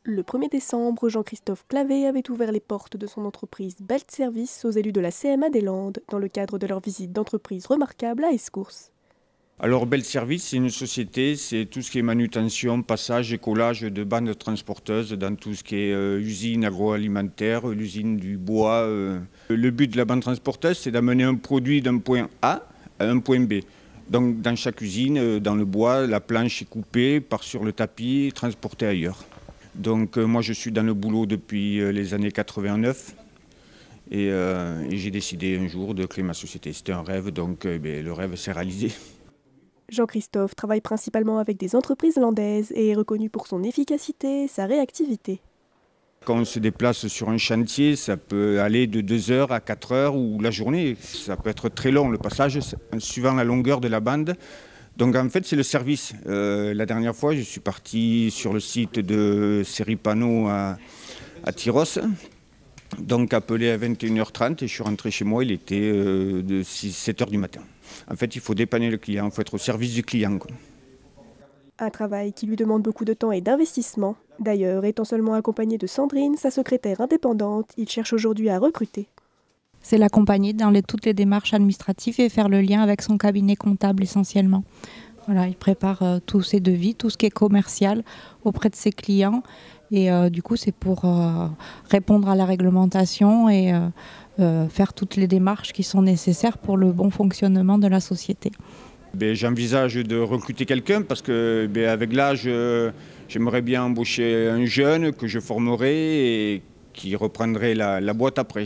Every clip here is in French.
Le 1er décembre, Jean-Christophe Clavé avait ouvert les portes de son entreprise Belt Service aux élus de la CMA des Landes dans le cadre de leur visite d'entreprise remarquable à Escours. Alors Belt Service, c'est une société, c'est tout ce qui est manutention, passage et collage de bandes transporteuses dans tout ce qui est usine agroalimentaire, l'usine du bois. Le but de la bande transporteuse, c'est d'amener un produit d'un point A à un point B. Donc dans chaque usine, dans le bois, la planche est coupée, part sur le tapis et transportée ailleurs. Donc moi je suis dans le boulot depuis les années 89 et j'ai décidé un jour de créer ma société. C'était un rêve, donc le rêve s'est réalisé. Jean-Christophe travaille principalement avec des entreprises landaises et est reconnu pour son efficacité et sa réactivité. Quand on se déplace sur un chantier, ça peut aller de 2 heures à 4 heures ou la journée. Ça peut être très long le passage, suivant la longueur de la bande. Donc en fait, c'est le service. La dernière fois, je suis parti sur le site de Seripano à Tyros. Donc appelé à 21h30 et je suis rentré chez moi, il était de 7h du matin. En fait, il faut dépanner le client, il faut être au service du client, quoi. Un travail qui lui demande beaucoup de temps et d'investissement. D'ailleurs, étant seulement accompagné de Sandrine, sa secrétaire indépendante, il cherche aujourd'hui à recruter. C'est l'accompagner dans toutes les démarches administratives et faire le lien avec son cabinet comptable essentiellement. Voilà, il prépare tous ses devis, tout ce qui est commercial auprès de ses clients. Et du coup, c'est pour répondre à la réglementation et faire toutes les démarches qui sont nécessaires pour le bon fonctionnement de la société. J'envisage de recruter quelqu'un parce que avec l'âge, j'aimerais bien embaucher un jeune que je formerai et qui reprendrait la boîte après.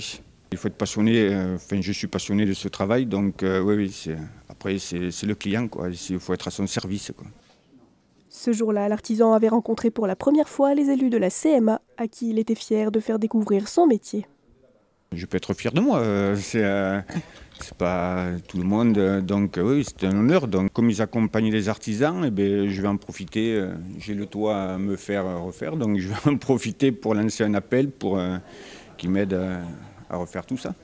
Il faut être passionné, je suis passionné de ce travail, donc oui, après c'est le client, quoi. Il faut être à son service, quoi. Ce jour-là, l'artisan avait rencontré pour la première fois les élus de la CMA, à qui il était fier de faire découvrir son métier. Je peux être fier de moi, c'est pas tout le monde, donc oui, c'est un honneur. Donc comme ils accompagnent les artisans, je vais en profiter, j'ai le toit à me faire refaire, donc je vais en profiter pour lancer un appel pour qu'ils m'aident à refaire tout ça.